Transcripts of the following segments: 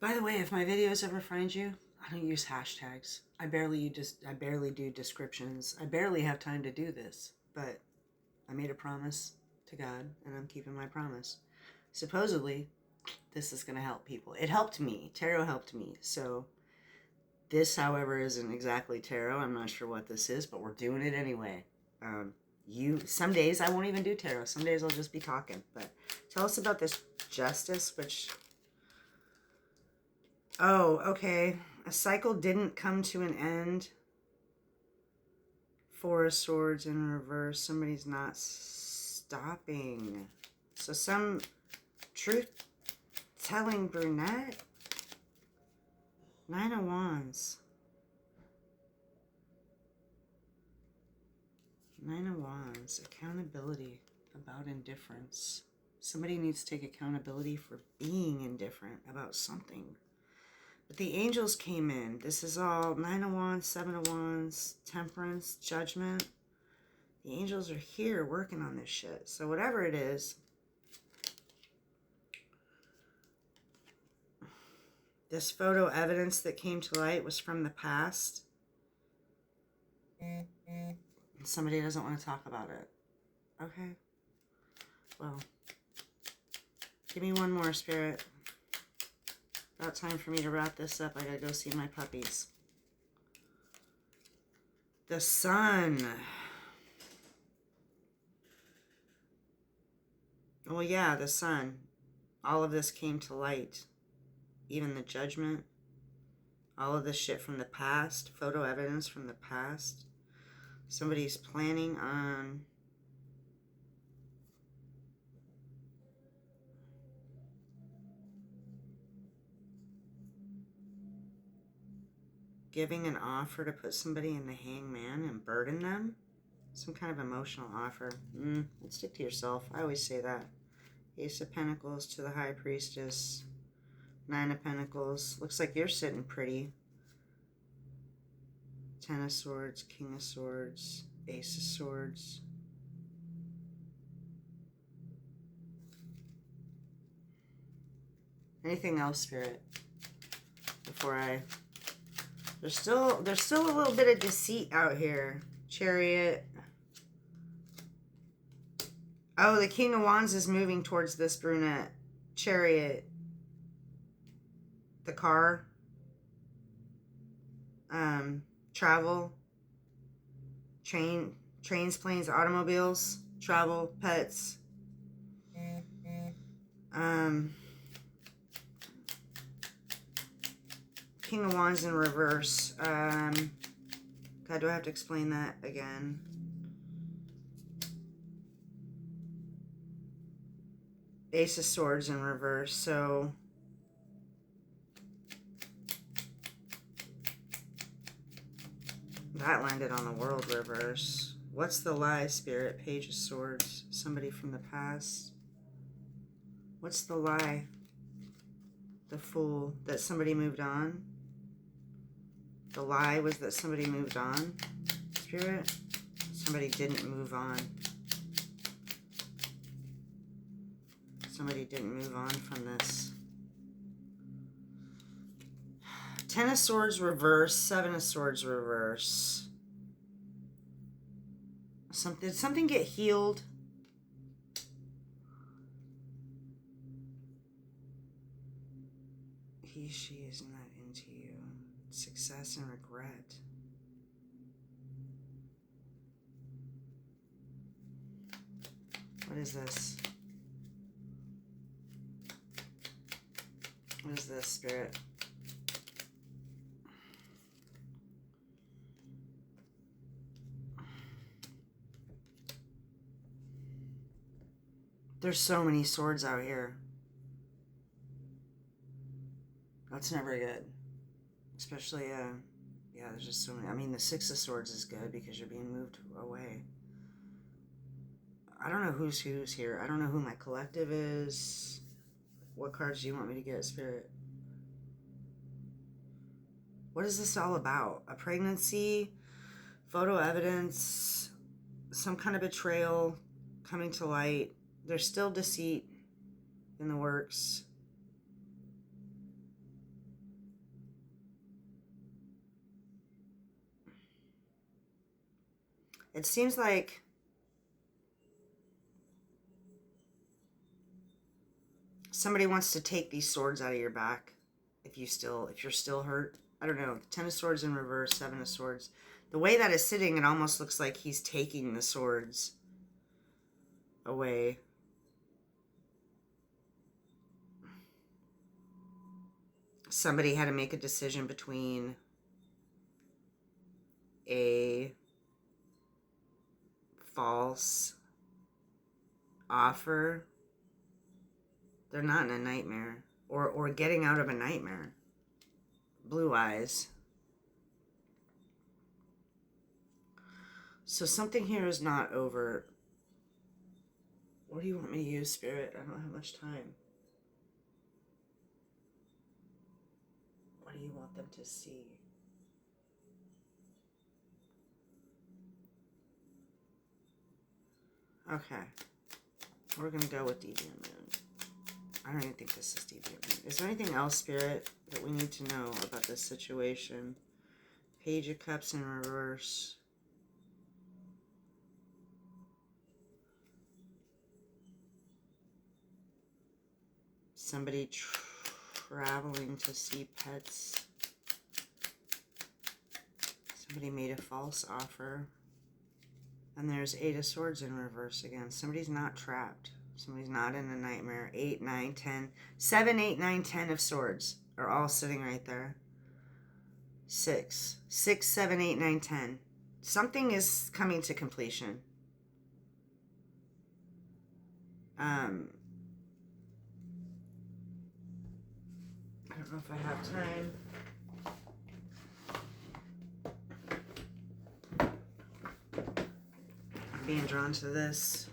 By the way, if my videos ever find you, I don't use hashtags. I barely do descriptions. I barely have time to do this, but I made a promise to God, and I'm keeping my promise. Supposedly, this is going to help people. It helped me. Tarot helped me. So this, however, isn't exactly tarot. I'm not sure what this is, but we're doing it anyway. Some days I won't even do tarot. Some days I'll just be talking. But tell us about this justice, which, oh, okay. A cycle didn't come to an end. Four of Swords in reverse. Somebody's not stopping. So some truth-telling brunette. Nine of Wands. Nine of Wands. Accountability about indifference. Somebody needs to take accountability for being indifferent about something. But the angels came in. This is all Nine of Wands, Seven of Wands, Temperance, Judgment. The angels are here working on this shit. So whatever it is, this photo evidence that came to light was from the past. And somebody doesn't want to talk about it. Okay. Well, give me one more, Spirit. About time for me to wrap this up. I gotta go see my puppies. The Sun. Oh yeah, the Sun. All of this came to light. Even the Judgment. All of this shit from the past. Photo evidence from the past. Somebody's planning on giving an offer to put somebody in the hangman and burden them. Some kind of emotional offer. Stick to yourself. I always say that. Ace of Pentacles to the High Priestess. Nine of Pentacles. Looks like you're sitting pretty. Ten of Swords, King of Swords, Ace of Swords. Anything else, Spirit? Before I... There's still a little bit of deceit out here. Chariot. Oh, the King of Wands is moving towards this brunette. Chariot. The car. Travel. Trains, planes, automobiles. Travel, pets. King of Wands in reverse. God, do I have to explain that again? Ace of Swords in reverse. So that landed on the World reverse. What's the lie, Spirit? Page of Swords. Somebody from the past. What's the lie? The Fool. That somebody moved on. The lie was that somebody moved on. Spirit? Somebody didn't move on. Somebody didn't move on from this. Ten of Swords reverse. Seven of Swords reverse. Did something get healed? He, she is not into you. Success and regret. What is this? What is this, Spirit? There's so many swords out here. That's never good. Especially, yeah, there's just so many. I mean, the Six of Swords is good because you're being moved away. I don't know who's here. I don't know who my collective is. What cards do you want me to get, Spirit? What is this all about? A pregnancy? Photo evidence? Some kind of betrayal coming to light? There's still deceit in the works. It seems like somebody wants to take these swords out of your back. If you're still hurt. I don't know. 10 of Swords in reverse, 7 of Swords. The way that is sitting, it almost looks like he's taking the swords away. Somebody had to make a decision between a false offer. They're not in a nightmare. Or getting out of a nightmare. Blue eyes. So something here is not over. What do you want me to use, Spirit? I don't have much time. What do you want them to see? Okay. We're going to go with Deviant Moon. I don't even think this is Deviant Moon. Is there anything else, Spirit, that we need to know about this situation? Page of Cups in reverse. Somebody traveling to see pets. Somebody made a false offer. And there's 8 of Swords in reverse again. Somebody's not trapped. Somebody's not in a nightmare. 8, 9, 10. 7, 8, 9, 10 of Swords are all sitting right there. 6. 6, 7, 8, 9, 10. Something is coming to completion. I don't know if I have time. I'm being drawn to this.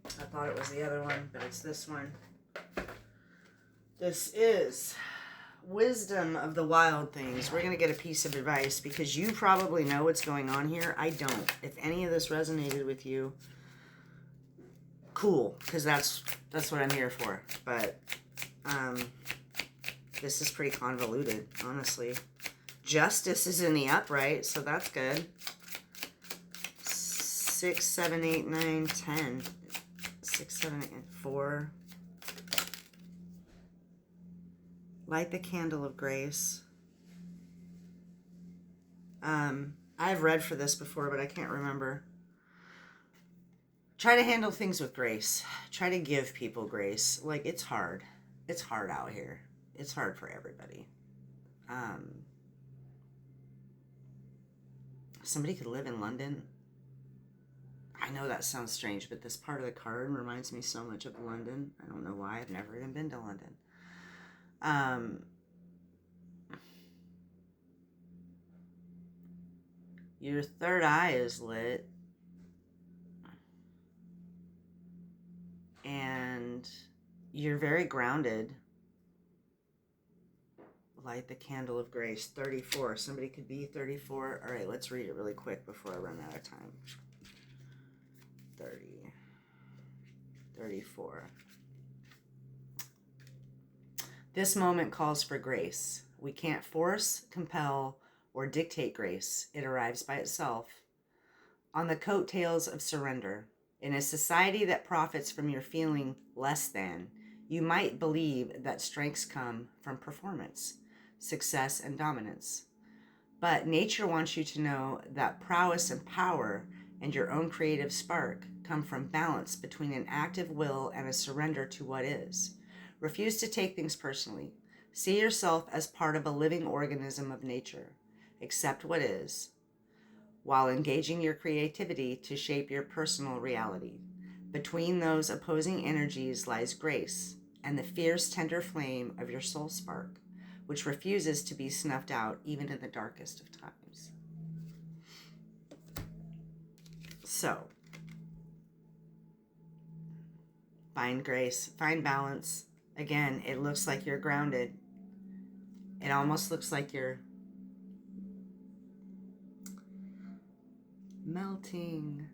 I thought it was the other one, but it's this one. This is Wisdom of the Wild Things. We're going to get a piece of advice because you probably know what's going on here. I don't. If any of this resonated with you, cool, because that's what I'm here for. But this is pretty convoluted, honestly. Justice is in the upright, so that's good. 6, 7, 8, 9, 10. 6, 7, 8, 4. Light the candle of grace. I've read for this before, but I can't remember. Try to handle things with grace. Try to give people grace. Like, it's hard. It's hard out here. It's hard for everybody. Somebody could live in London. I know that sounds strange, but this part of the card reminds me so much of London. I don't know why. I've never even been to London. Your third eye is lit. And you're very grounded. Light the candle of grace. 34. Somebody could be 34. All right, let's read it really quick before I run out of time. 30. 34. This moment calls for grace. We can't force, compel, or dictate grace. It arrives by itself. On the coattails of surrender. In a society that profits from your feeling less than, you might believe that strengths come from performance, success, and dominance. But nature wants you to know that prowess and power and your own creative spark come from balance between an active will and a surrender to what is. Refuse to take things personally. See yourself as part of a living organism of nature. Accept what is, while engaging your creativity to shape your personal reality. Between those opposing energies lies grace and the fierce, tender flame of your soul spark, which refuses to be snuffed out even in the darkest of times. So, find grace, find balance. Again, it looks like you're grounded. It almost looks like you're melting.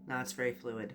No, it's very fluid.